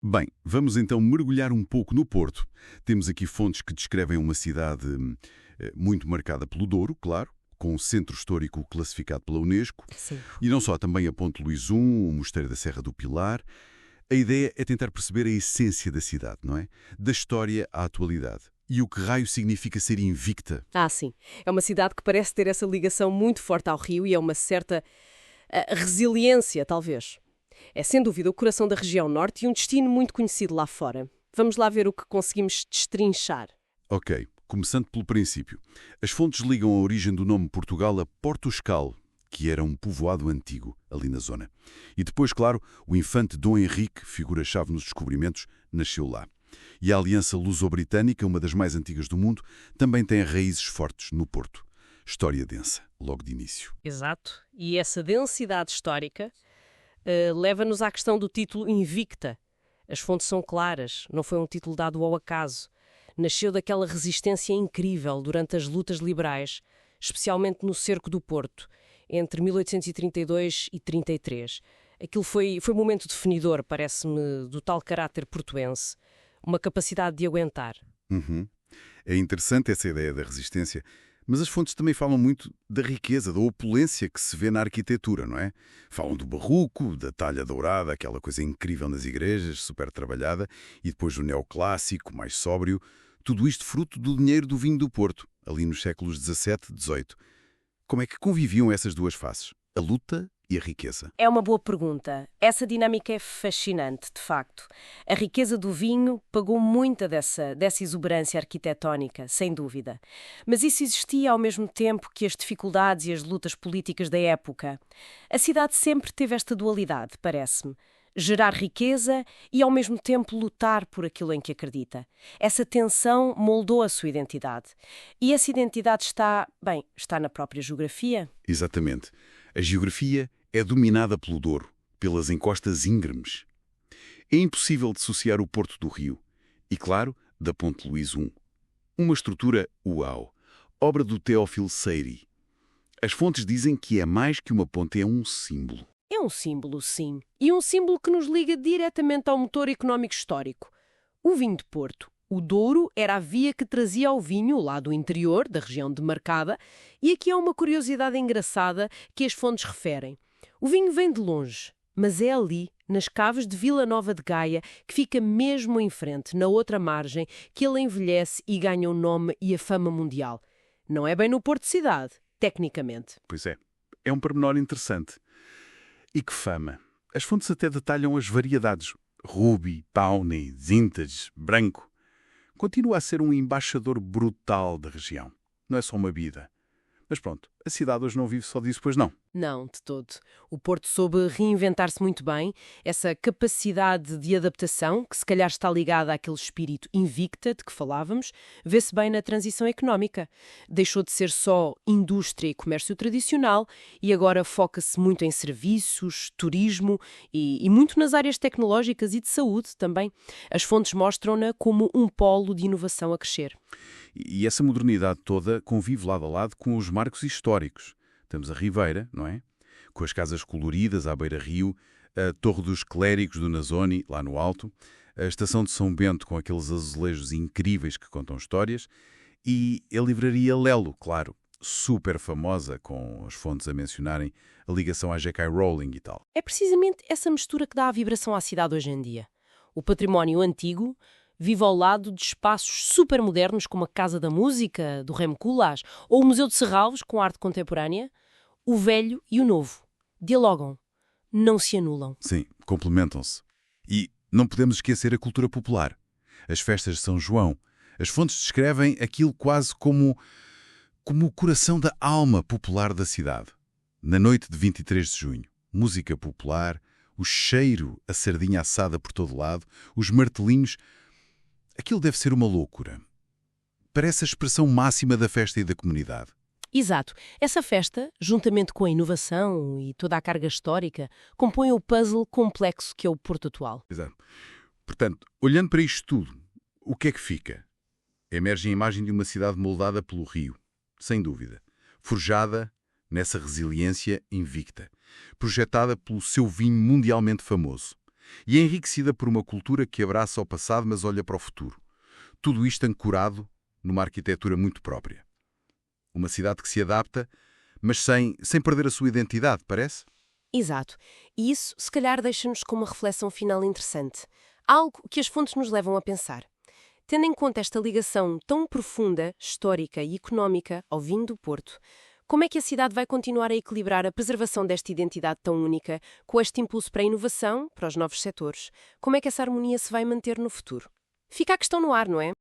Bem, vamos então mergulhar um pouco no Porto. Temos aqui fontes que descrevem uma cidade muito marcada pelo Douro, claro, com um centro histórico classificado pela Unesco, Sim. e não só, também a Ponte Luís I, o Mosteiro da Serra do Pilar. A ideia é tentar perceber a essência da cidade, não é? Da história à atualidade. E o que raio significa ser invicta? Sim. É uma cidade que parece ter essa ligação muito forte ao Rio e é uma certa resiliência, talvez. É, sem dúvida, o coração da região norte e um destino muito conhecido lá fora. Vamos lá ver o que conseguimos destrinchar. Ok, começando pelo princípio. As fontes ligam a origem do nome Portugal a Portuscal, que era um povoado antigo, ali na zona. E depois, claro, o infante Dom Henrique, figura-chave nos descobrimentos, nasceu lá. E a Aliança Luso-Britânica, uma das mais antigas do mundo, também tem raízes fortes no Porto. História densa, logo de início. Exato. E essa densidade histórica leva-nos à questão do título Invicta. As fontes são claras, não foi um título dado ao acaso. Nasceu daquela resistência incrível durante as lutas liberais, especialmente no Cerco do Porto, entre 1832 e 33. Aquilo foi um momento definidor, parece-me, do tal caráter portuense, uma capacidade de aguentar. Uhum. É interessante essa ideia da resistência, mas as fontes também falam muito da riqueza, da opulência que se vê na arquitetura, não é? Falam do barroco, da talha dourada, aquela coisa incrível nas igrejas, super trabalhada, e depois do neoclássico, mais sóbrio, tudo isto fruto do dinheiro do vinho do Porto, ali nos séculos XVII e XVIII. Como é que conviviam essas duas faces? A luta e a riqueza. É uma boa pergunta. Essa dinâmica é fascinante, de facto. A riqueza do vinho pagou muita dessa exuberância arquitetónica, sem dúvida. Mas isso existia ao mesmo tempo que as dificuldades e as lutas políticas da época. A cidade sempre teve esta dualidade, parece-me. Gerar riqueza e, ao mesmo tempo, lutar por aquilo em que acredita. Essa tensão moldou a sua identidade. E essa identidade está na própria geografia. Exatamente. A geografia é dominada pelo Douro, pelas encostas íngremes. É impossível dissociar o Porto do Rio e, claro, da Ponte Luís I. Uma estrutura uau, obra do Teófilo Seyri. As fontes dizem que é mais que uma ponte, é um símbolo. É um símbolo, sim. E um símbolo que nos liga diretamente ao motor económico histórico. O vinho de Porto. O Douro era a via que trazia o vinho lá do interior, da região demarcada, e aqui há uma curiosidade engraçada que as fontes referem. O vinho vem de longe, mas é ali, nas caves de Vila Nova de Gaia, que fica mesmo em frente, na outra margem, que ele envelhece e ganha o nome e a fama mundial. Não é bem no Porto Cidade, tecnicamente. Pois é, é um pormenor interessante. E que fama! As fontes até detalham as variedades. Ruby, Tawny, Vintage, Branco. Continua a ser um embaixador brutal da região. Não é só uma vida. Mas pronto, a cidade hoje não vive só disso, pois não. Não, de todo. O Porto soube reinventar-se muito bem. Essa capacidade de adaptação, que se calhar está ligada àquele espírito invicta de que falávamos, vê-se bem na transição económica. Deixou de ser só indústria e comércio tradicional e agora foca-se muito em serviços, turismo e muito nas áreas tecnológicas e de saúde também. As fontes mostram-na como um polo de inovação a crescer. E essa modernidade toda convive lado a lado com os marcos históricos. Temos a Ribeira, não é? Com as casas coloridas à beira-rio, a Torre dos Clérigos do Nasoni, lá no alto, a Estação de São Bento com aqueles azulejos incríveis que contam histórias e a Livraria Lelo, claro, super famosa, com as fontes a mencionarem a ligação à J.K. Rowling e tal. É precisamente essa mistura que dá a vibração à cidade hoje em dia. O património antigo vive ao lado de espaços super modernos como a Casa da Música, do Remo Koolhaas, ou o Museu de Serralves, com arte contemporânea. O velho e o novo dialogam, não se anulam. Sim, complementam-se. E não podemos esquecer a cultura popular. As festas de São João. As fontes descrevem aquilo quase como o coração da alma popular da cidade. Na noite de 23 de junho, música popular, o cheiro a sardinha assada por todo lado, os martelinhos. Aquilo deve ser uma loucura. Parece a expressão máxima da festa e da comunidade. Exato. Essa festa, juntamente com a inovação e toda a carga histórica, compõe o puzzle complexo que é o Porto atual. Exato. Portanto, olhando para isto tudo, o que é que fica? Emerge a imagem de uma cidade moldada pelo rio, sem dúvida. Forjada nessa resiliência invicta. Projetada pelo seu vinho mundialmente famoso. E é enriquecida por uma cultura que abraça o passado, mas olha para o futuro. Tudo isto ancorado numa arquitetura muito própria. Uma cidade que se adapta, mas sem perder a sua identidade, parece? Exato. E isso, se calhar, deixa-nos com uma reflexão final interessante. Algo que as fontes nos levam a pensar. Tendo em conta esta ligação tão profunda, histórica e económica ao vinho do Porto, como é que a cidade vai continuar a equilibrar a preservação desta identidade tão única com este impulso para a inovação, para os novos setores? Como é que essa harmonia se vai manter no futuro? Fica a questão no ar, não é?